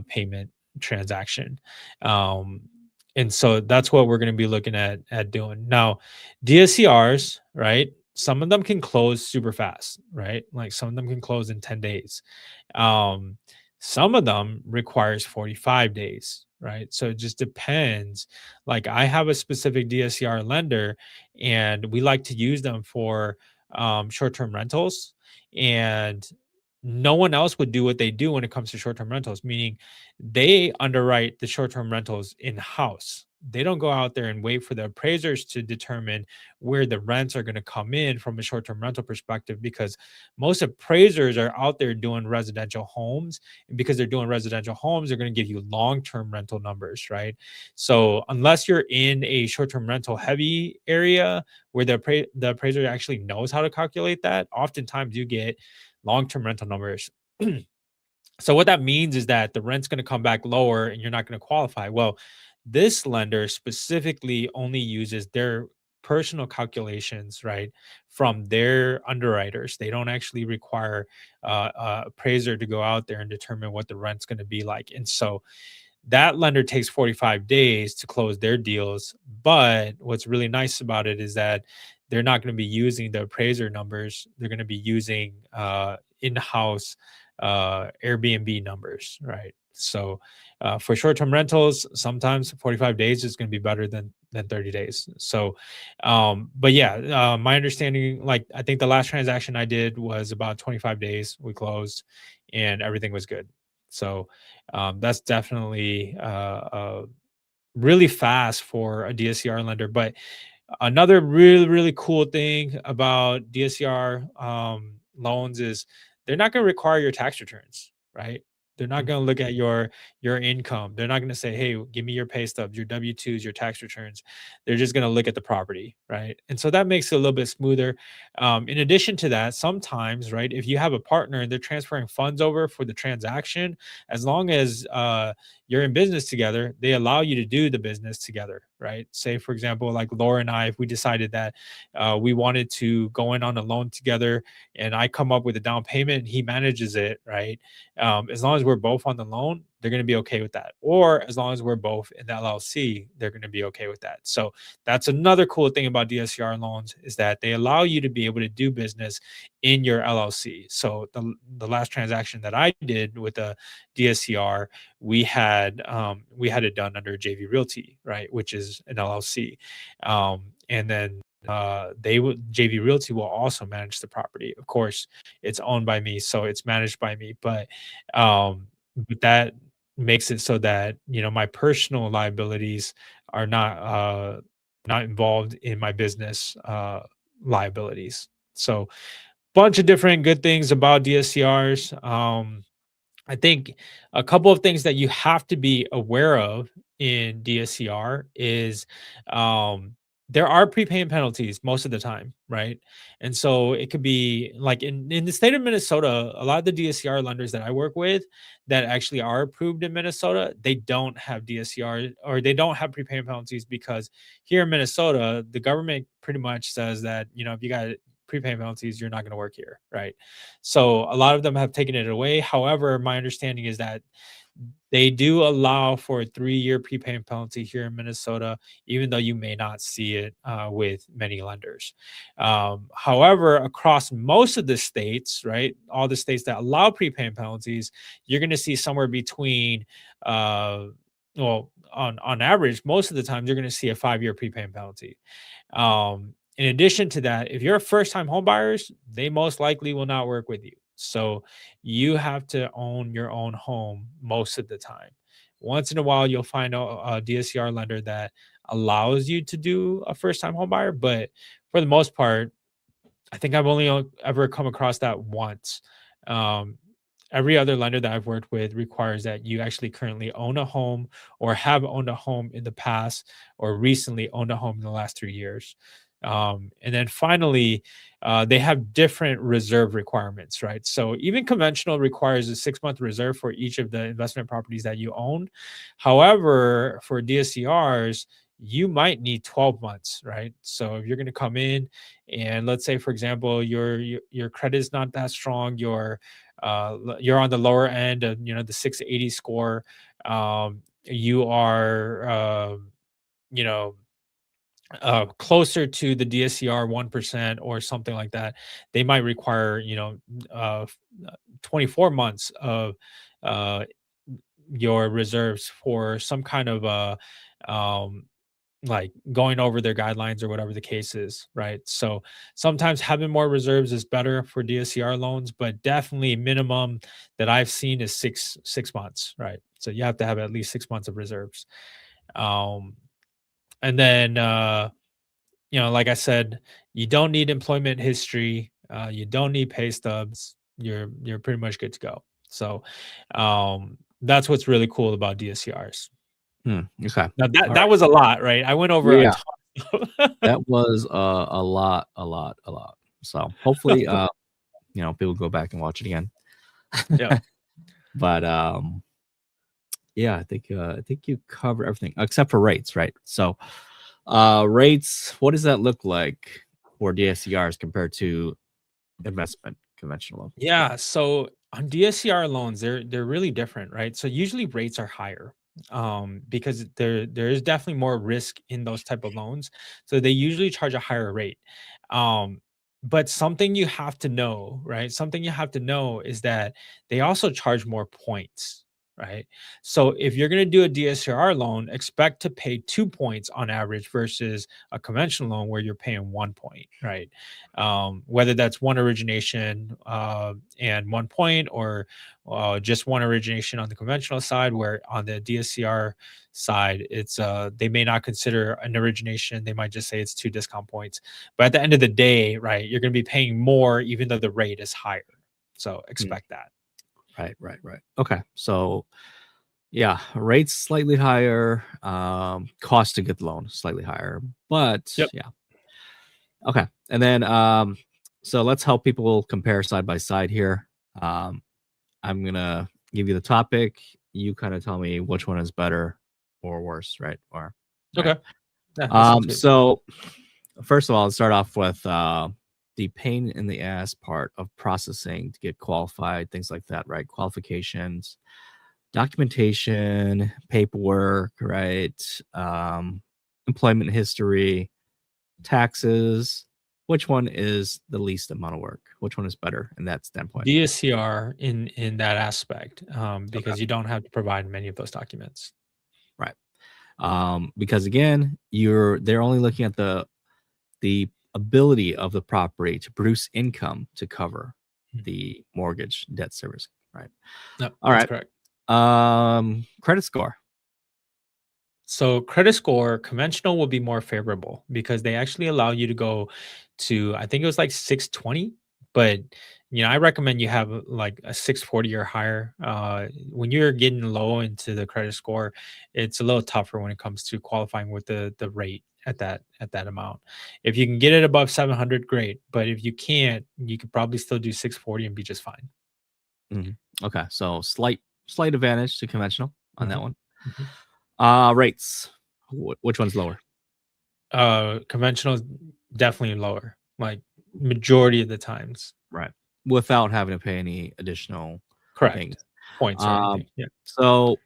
payment transaction. Um, and so that's what we're going to be looking at doing. Now, DSCRs, right? Some of them can close super fast, right? Like some of them can close in 10 days. Um, some of them requires 45 days, right? So it just depends. Like I have a specific DSCR lender and we like to use them for short-term rentals, and no one else would do what they do when it comes to short-term rentals, meaning they underwrite the short-term rentals in-house. They don't go out there and wait for the appraisers to determine where the rents are going to come in from a short-term rental perspective, because most appraisers are out there doing residential homes, and because they're doing residential homes, they're going to give you long-term rental numbers, right? So unless you're in a short-term rental heavy area where the appraiser actually knows how to calculate that, oftentimes you get long-term rental numbers. So what that means is that the rent's going to come back lower and you're not going to qualify. Well, this lender specifically only uses their personal calculations, right, from their underwriters. They don't actually require appraiser to go out there and determine what the rent's going to be like. And so That lender takes 45 days to close their deals. But what's really nice about it is that they're not going to be using the appraiser numbers. They're going to be using in-house Airbnb numbers, right? So for short-term rentals, sometimes 45 days is going to be better than 30 days. So, but yeah, my understanding, like I think the last transaction I did was about 25 days. We closed, and everything was good. So that's definitely really fast for a DSCR lender. But another really cool thing about DSCR loans is they're not going to require your tax returns, right? They're not Mm. going to look at your income. They're not going to say, "Hey, give me your pay stubs, your W-2s, your tax returns." They're just going to look at the property, right? And so that makes it a little bit smoother. In addition to that, sometimes, right, if you have a partner and they're transferring funds over for the transaction, as long as you're in business together, they allow you to do the business together, right? Say, for example, like Laura and I, if we decided that we wanted to go in on a loan together and I come up with a down payment and he manages it, right? As long as we're both on the loan, they're going to be okay with that. Or as long as we're both in the LLC, they're going to be okay with that. So that's another cool thing about DSCR loans is that they allow you to be able to do business in your LLC. So the last transaction that I did with a DSCR, we had it done under JV Realty, right, which is an LLC, and then they would JV Realty will also manage the property. Of course, it's owned by me, so it's managed by me, but that makes it so that my personal liabilities are not involved in my business liabilities. So bunch of different good things about DSCRs. I think a couple of things that you have to be aware of in DSCR is um, there are prepayment penalties most of the time, right? And so it could be like in the state of Minnesota, a lot of the DSCR lenders that I work with that actually are approved in Minnesota, they don't have DSCR or they don't have prepayment penalties because here in Minnesota, the government pretty much says that, if you got prepayment penalties, you're not going to work here, right? So a lot of them have taken it away. However, my understanding is that they do allow for a 3-year prepayment penalty here in Minnesota, even though you may not see it with many lenders. However, across most of the states, right, all the states that allow prepayment penalties, you're going to see somewhere between, well, on average, most of the time, you're going to see a 5-year prepayment penalty. In addition to that, if you're a first-time home buyers, they most likely will not work with you. So you have to own your own home most of the time. Once in a while, you'll find a DSCR lender that allows you to do a first-time home buyer, but for the most part, I think I've only ever come across that once. Um, every other lender that I've worked with requires that you actually currently own a home or have owned a home in the past or recently owned a home in the last 3 years. And then finally, they have different reserve requirements, right? So even conventional requires a 6-month reserve for each of the investment properties that you own. However, for DSCRs, you might need 12 months, right? So if you're going to come in and let's say, for example, your credit is not that strong, you're on the lower end of the 680 score, you are you know closer to the DSCR 1% or something like that, they might require, 24 months of uh, your reserves for some kind of um, like going over their guidelines or whatever the case is, right? So sometimes having more reserves is better for DSCR loans, but definitely minimum that I've seen is six months, right? So you have to have at least 6 months of reserves. Um, and then like I said, you don't need employment history. You don't need pay stubs. You're pretty much good to go. So that's what's really cool about DSCRs. Okay. Now that All that right. was a lot, right? I went over a Yeah, ton. that was a lot, a lot, a lot. So hopefully, people go back and watch it again. Yeah. But yeah, I think you cover everything except for rates, right? So rates, what does that look like for DSCRs compared to investment conventional loans? Yeah. So on DSCR loans, they're really different, right? So usually rates are higher. because there is definitely more risk in those type of loans. So they usually charge a higher rate. Um, but something you have to know, right? Something you have to know is that they also charge more points, right? So if you're going to do a DSCR loan, expect to pay 2 points on average versus a conventional loan where you're paying 1 point, right? Whether that's one origination and 1 point, or just one origination on the conventional side, where on the DSCR side, it's they may not consider an origination. They might just say it's 2 discount points. But at the end of the day, right, you're going to be paying more even though the rate is higher. So Mm, expect that. right, right, right. Okay. So yeah, rates slightly higher, cost to get the loan slightly higher, but Yep. yeah. Okay. And then so let's help people compare side by side here. Um, I'm gonna give you the topic. You kind of tell me which one is better or worse, right? Or right. Okay. Yeah, that sounds good. So first of all, let's start off with the pain in the ass part of processing to get qualified, things like that, right? Qualifications, documentation, paperwork, right? Employment history, taxes. Which one is the least amount of work? Which one is better in that standpoint? DSCR in that aspect, Okay. because you don't have to provide many of those documents. Right. Because again, they're only looking at the ability of the property to produce income to cover Mm. the mortgage debt service. Right. Yep, All that's right. correct. Credit score. So credit score conventional will be more favorable because they actually allow you to go to, I think it was like 620, but I recommend you have like a 640 or higher. When you're getting low into the credit score, it's a little tougher when it comes to qualifying with the rate at that amount. If you can get it above 700, great. But if you can't, you could probably still do 640 and be just fine. Mhm. Okay. So slight advantage to conventional on that Mhm, one. mhm. Rates. Which one's lower? Conventional is definitely lower, like majority of the times. Right. Without having to pay any additional things. Correct. Points or Um, anything. Yeah. so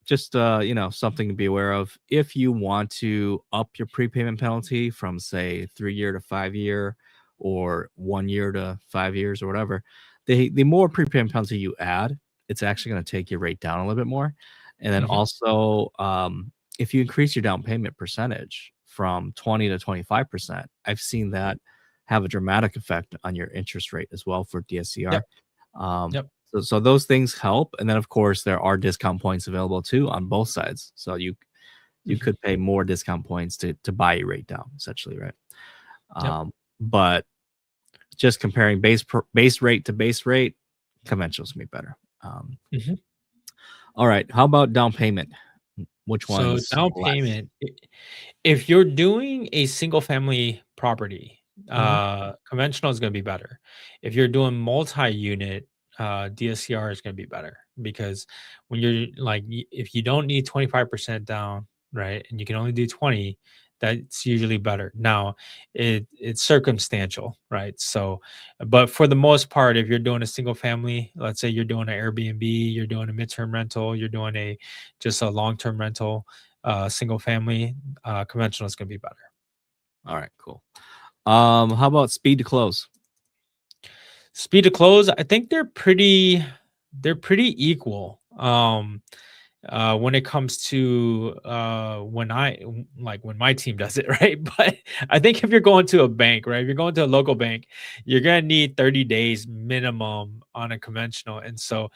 just something to be aware of. If you want to up your prepayment penalty from say 3 year to 5 year or 1 year to 5 years or whatever, the more prepayment penalty you add, it's actually going to take your rate down a little bit more. And then Mhm, also, if you increase your down payment percentage from 20 to 25%, I've seen that have a dramatic effect on your interest rate as well for DSCR. yep, Um, yep, so those things help, and then of course there are discount points available too on both sides. So you mhm, could pay more discount points to buy your rate down, essentially, right? yep, But just comparing base rate to base rate, conventionals can be better. mhm. All right, how about down payment? Which So one's down less? payment, if you're doing a single family property, Mhm, conventional is going to be better. If you're doing multi-unit, DSCR is going to be better because when you're like, if you don't need 25% down, right, and you can only do 20, that's usually better. Now, it's circumstantial, right? So, but for the most part, if you're doing a single family, let's say you're doing an Airbnb, you're doing a midterm rental, you're doing a just a long-term rental, single family, conventional is going to be better. all right, cool. How about speed to close? Speed to close, I think they're pretty equal. When it comes to when my team does it, right? But I think if you're going to a bank, right? If you're going to a local bank, you're gonna need 30 days minimum on a conventional. And so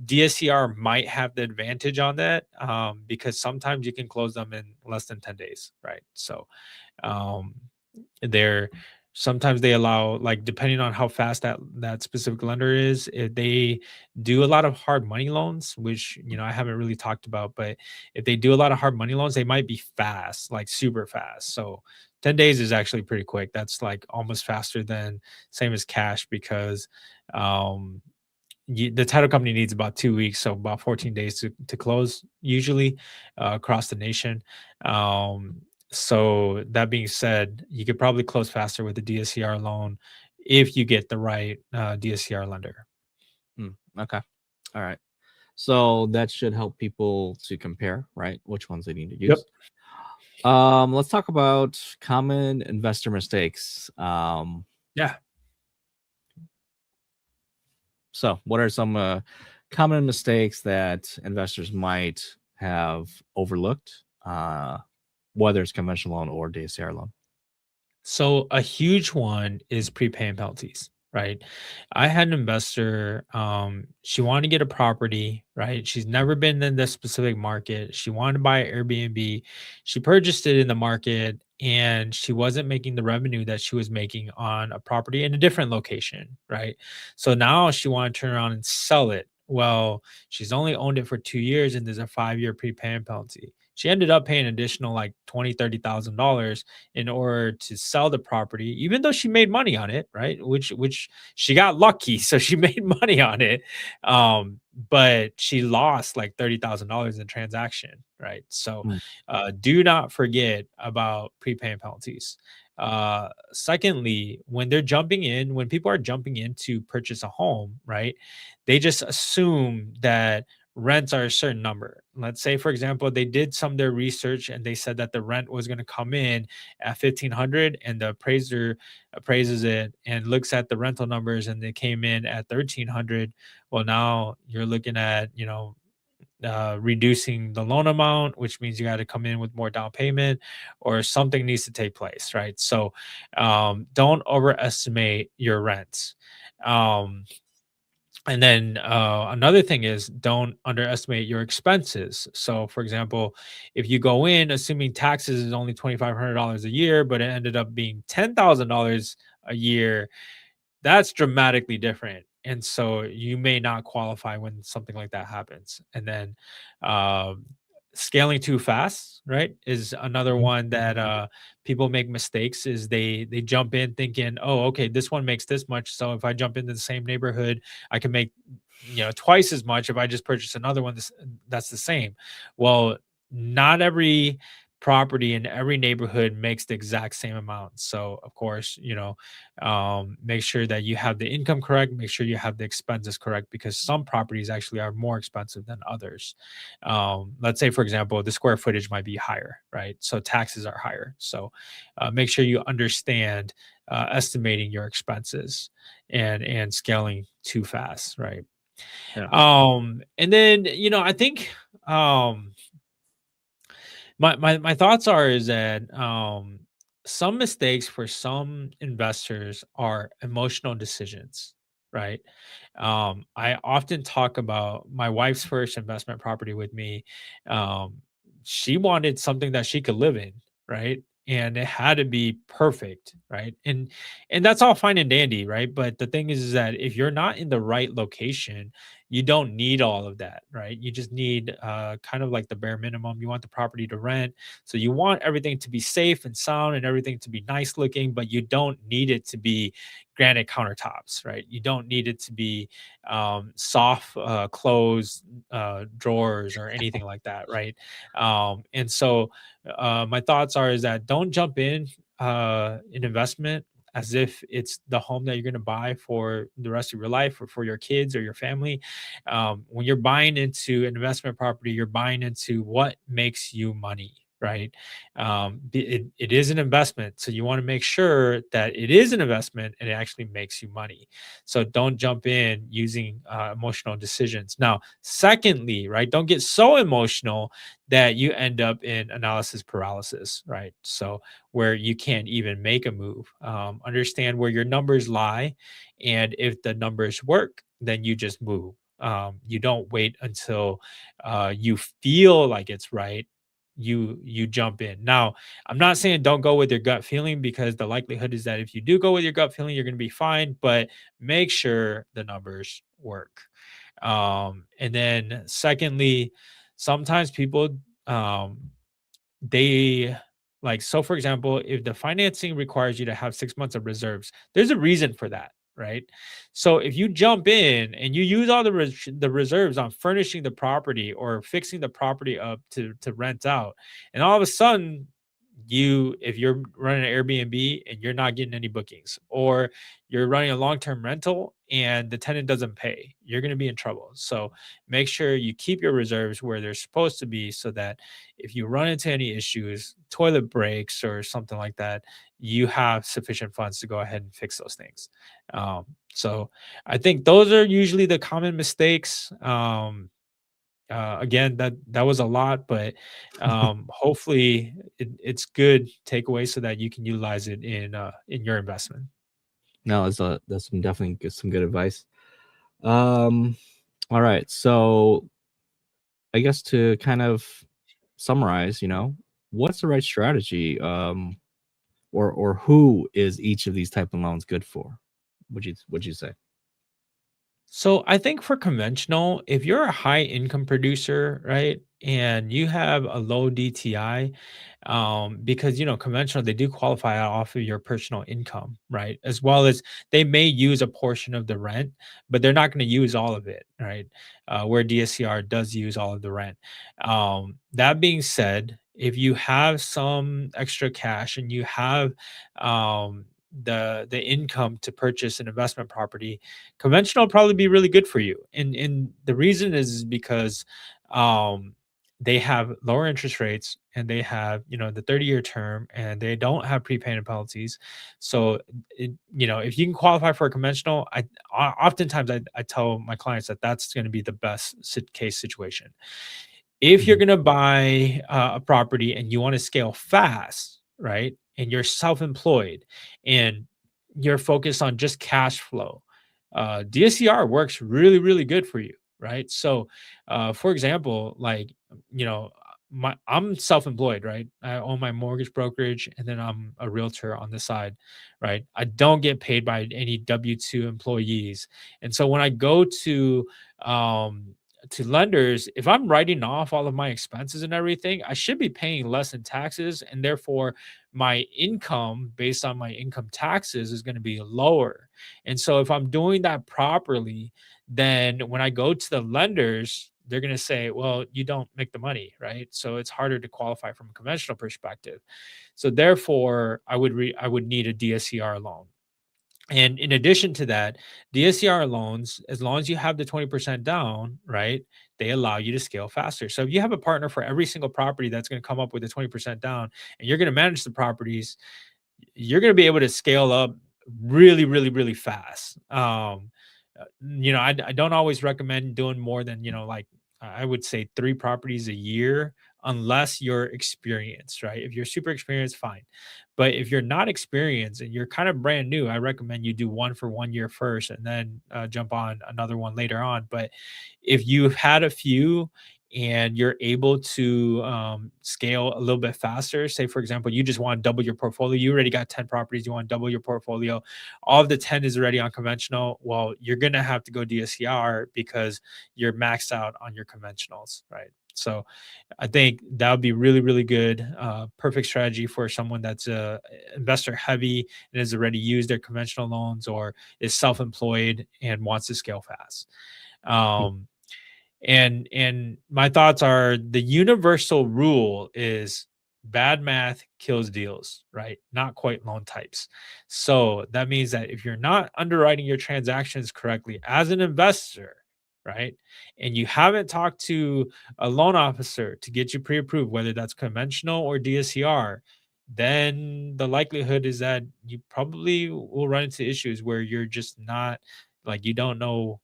DSCR might have the advantage on that, because sometimes you can close them in less than 10 days, right? So um they're sometimes they allow, like, depending on how fast that specific lender is, if they do a lot of hard money loans, which I haven't really talked about, but if they do a lot of hard money loans, they might be fast, like super fast. So 10 days is actually pretty quick. That's like almost faster than same as cash, because um the title company needs about 2 weeks, so about 14 days to close usually, across the nation. Um, so that being said, you could probably close faster with the DSCR loan if you get the right DSCR lender. Hmm, okay, all right. So that should help people to compare, right? Which ones they need to Yep. use. Let's talk about common investor mistakes. Yeah. So what are some common mistakes that investors might have overlooked, whether it's conventional loan or DSCR loan? So a huge one is prepayment penalties, right? I had an investor, she wanted to get a property, right? She's never been in this specific market. She wanted to buy Airbnb. She purchased it in the market and she wasn't making the revenue that she was making on a property in a different location, right? So now she wanted to turn around and sell it. Well, she's only owned it for 2 years and there's a 5 year prepayment penalty. She ended up paying additional like 20, $30,000 in order to sell the property, even though she made money on it, right? Which she got lucky, so she made money on it. But she lost like $30,000 in transaction, right? So Mm, do not forget about prepayment penalties. Secondly, when people are jumping in to purchase a home, right? They just assume that rents are a certain number. Let's say, for example, they did some of their research and they said that the rent was going to come in at 1,500, and the appraiser appraises it and looks at the rental numbers and they came in at 1,300. Well, now you're looking at, reducing the loan amount, which means you got to come in with more down payment or something needs to take place, right? So don't overestimate your rents. Um, and then another thing is don't underestimate your expenses. So, for example, if you go in assuming taxes is only $2,500 a year, but it ended up being $10,000 a year, that's dramatically different. And so you may not qualify when something like that happens. And then um, scaling too fast, right, is another mhm. one that people make mistakes. Is they jump in thinking, oh, okay, this one makes this much, so if I jump into the same neighborhood, I can make twice as much if I just purchase another one that's the same. Well, not every property in every neighborhood makes the exact same amount. So of course, make sure that you have the income correct, make sure you have the expenses correct, because some properties actually are more expensive than others. Let's say, for example, the square footage might be higher, right? So taxes are higher. So make sure you understand estimating your expenses and scaling too fast, right? Yeah. And then, I think my thoughts are is that some mistakes for some investors are emotional decisions, right? I often talk about my wife's first investment property with me. Um, she wanted something that she could live in, right? And it had to be perfect, right? And that's all fine and dandy, right? But the thing is that if you're not in the right location, you don't need all of that, right? You just need kind of like the bare minimum. You want the property to rent, so you want everything to be safe and sound and everything to be nice looking, but you don't need it to be granite countertops, right? You don't need it to be soft closed drawers or anything like that, right? And so my thoughts are is that don't jump in an investment as if it's the home that you're going to buy for the rest of your life or for your kids or your family. When you're buying into an investment property, you're buying into what makes you money, right? It is an investment. So you want to make sure that it is an investment and it actually makes you money. So don't jump in using emotional decisions. Now, secondly, right, don't get so emotional that you end up in analysis paralysis, right? So where you can't even make a move. Understand where your numbers lie, and if the numbers work, then you just move. You don't wait until you feel like it's right. You jump in. Now, I'm not saying don't go with your gut feeling, because the likelihood is that if you do go with your gut feeling, you're going to be fine. But make sure the numbers work. And then, secondly, sometimes people um, they like, so for example, if the financing requires you to have 6 months of reserves, there's a reason for that, right? So if you jump in and you use all the reserves on furnishing the property or fixing the property up to rent out, and all of a sudden if you're running an Airbnb and you're not getting any bookings, or you're running a long-term rental and the tenant doesn't pay, you're going to be in trouble. So make sure you keep your reserves where they're supposed to be, so that if you run into any issues, toilet breaks or something like that, you have sufficient funds to go ahead and fix those things. So I think those are usually the common mistakes. Again, that was a lot, but hopefully it's good takeaway so that you can utilize it in your investment. No, that's some definitely some good advice. Um, all right. So I guess to kind of summarize, what's the right strategy? Or who is each of these type of loans good for? Would you say? So I think for conventional, if you're a high income producer, right, and you have a low DTI, because conventional, they do qualify off of your personal income, right, as well as they may use a portion of the rent, but they're not going to use all of it, right? Where DSCR does use all of the rent. That being said, if you have some extra cash and you have the income to purchase an investment property, conventional will probably be really good for you. And the reason is because um they have lower interest rates, and they have the 30-year term, and they don't have prepayment penalties. So if you can qualify for a conventional, oftentimes I tell my clients that that's going to be the best case situation. If you're Mhm. going to buy a property and you want to scale fast, right, and you're self-employed and you're focused on just cash flow, DSCR works really, really good for you, right? So, for example, like, I'm self-employed, right? I own my mortgage brokerage, and then I'm a realtor on the side, right? I don't get paid by any W-2 employees. And so when I go um, to lenders, if I'm writing off all of my expenses and everything, I should be paying less in taxes, and therefore my income based on my income taxes is going to be lower. And so if I'm doing that properly, then when I go to the lenders, they're going to say, well, you don't make the money, right? So it's harder to qualify from a conventional perspective. So therefore, I would need a DSCR loan. And in addition to that, DSCR loans, as long as you have the 20% down, right, they allow you to scale faster. So if you have a partner for every single property that's going to come up with a 20% down, and you're going to manage the properties, you're going to be able to scale up really, really, really fast. I don't always recommend doing more than, like, I would say 3 properties a year, unless you're experienced, right? If you're super experienced, fine. But if you're not experienced and you're kind of brand new, I recommend you do one for 1 year first, and then jump on another one later on. But if you've had a few and you're able to scale a little bit faster, say, for example, you just want to double your portfolio, you already got 10 properties, you want to double your portfolio, all of the 10 is already on conventional, well, you're going to have to go DSCR because you're maxed out on your conventionals, right? So I think that would be really, really good. Perfect strategy for someone that's investor heavy and has already used their conventional loans, or is self-employed and wants to scale fast. Um, and my thoughts are, the universal rule is bad math kills deals, right? Not quite loan types. So that means that if you're not underwriting your transactions correctly as an investor, right, and you haven't talked to a loan officer to get you pre-approved, whether that's conventional or DSCR, then the likelihood is that you probably will run into issues where you're just not, like, you don't know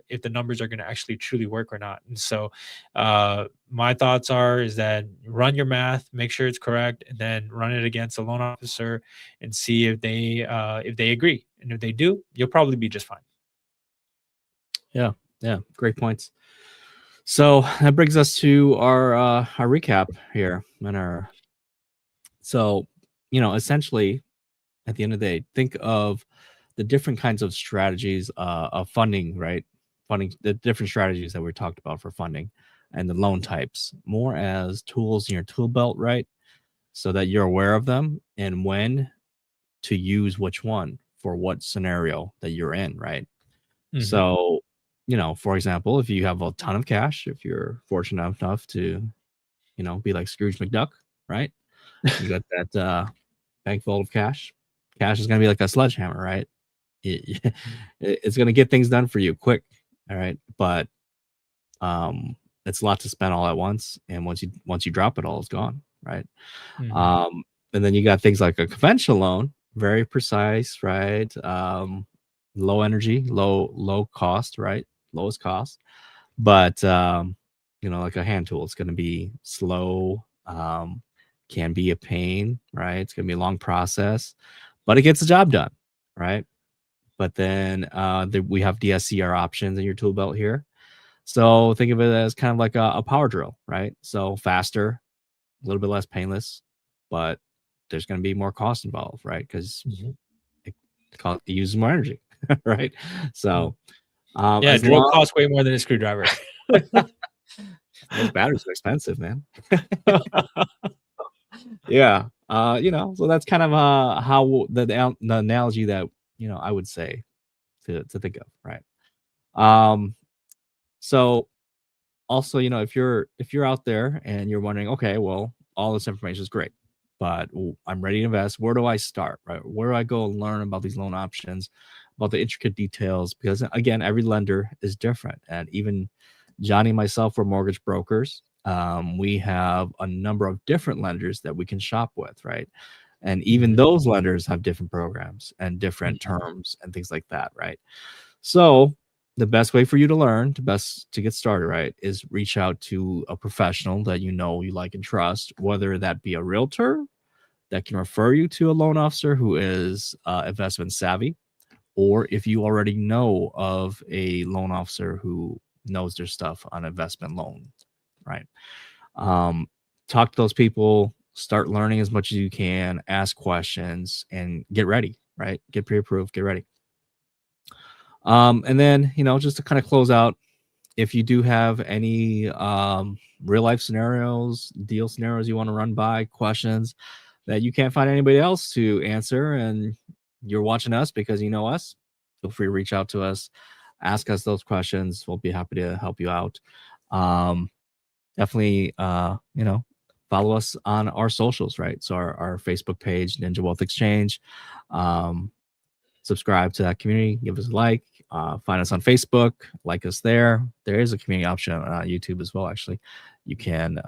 if the numbers are going to actually truly work or not. And so my thoughts are is that run your math, make sure it's correct, and then run it against a loan officer and see if they agree. And if they do, you'll probably be just fine. Yeah, yeah, great points. So that brings us to our recap here and our so essentially at the end of the day, think of the different kinds of strategies of funding, right? Funding, the different strategies that we talked about for funding and the loan types more as tools in your tool belt, right? So that you're aware of them and when to use which one for what scenario that you're in, right? Hmm. So, for example, if you have a ton of cash, if you're fortunate enough to, be like Scrooge McDuck, right? You got that bag full of cash. Cash is gonna be like a sledgehammer, right? It's gonna get things done for you quick. All right, but um, it's a lot to spend all at once, and once you drop it all, it's gone, right? Mhm. Um, and then you got things like a conventional loan, very precise, right? Low energy, low cost, right? Lowest cost, but like a hand tool, it's going to be slow, can be a pain, right? It's going to be a long process, but it gets the job done, right? But then we have DSCR options in your tool belt here. So think of it as kind of like a power drill, right? So faster, a little bit less painless, but there's going to be more cost involved, right? Because Mhm. it, it uses more energy, right? Mm. So Yeah, as drill long costs way more than a screwdriver. those batteries are expensive, man. Yeah, so that's kind of how the analogy that I would say to think of, right? Um, so also, if you're out there and you're wondering, okay, well, all this information is great, but I'm ready to invest. Where do I start? Right? Where do I go and learn about these loan options, about the intricate details? Because again, every lender is different, and even Johnny and myself were mortgage brokers. We have a number of different lenders that we can shop with, right? And even Mhm. those lenders have different programs and different Mhm. terms and things like that, right? So the best way for you to learn, the best to get started, right, is reach out to a professional that you like, and trust, whether that be a realtor that can refer you to a loan officer who is investment savvy, or if you already know of a loan officer who knows their stuff on investment loan, right? Um, Talk to those people, start learning as much as you can, ask questions, and get ready, right? Get pre-approved, get ready. And then, just to kind of close out, if you do have any real life scenarios, deal scenarios you want to run by, questions that you can't find anybody else to answer, and you're watching us because you know us, feel free to reach out to us, ask us those questions. We'll be happy to help you out. Um, Definitely, follow us on our socials, right? So our Facebook page, Ninja Wealth Exchange. Um, Subscribe to that community, give us a like, find us on Facebook, like us there. There is a community option on YouTube as well, actually. You can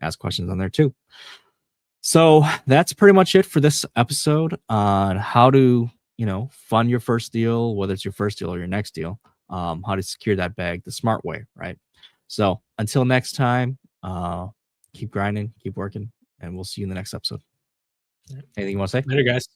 ask questions on there too. So that's pretty much it for this episode on how to, fund your first deal, whether it's your first deal or your next deal, how to secure that bag the smart way, right? So until next time, keep grinding, keep working, and we'll see you in the next episode. Anything you want to say? Later, guys.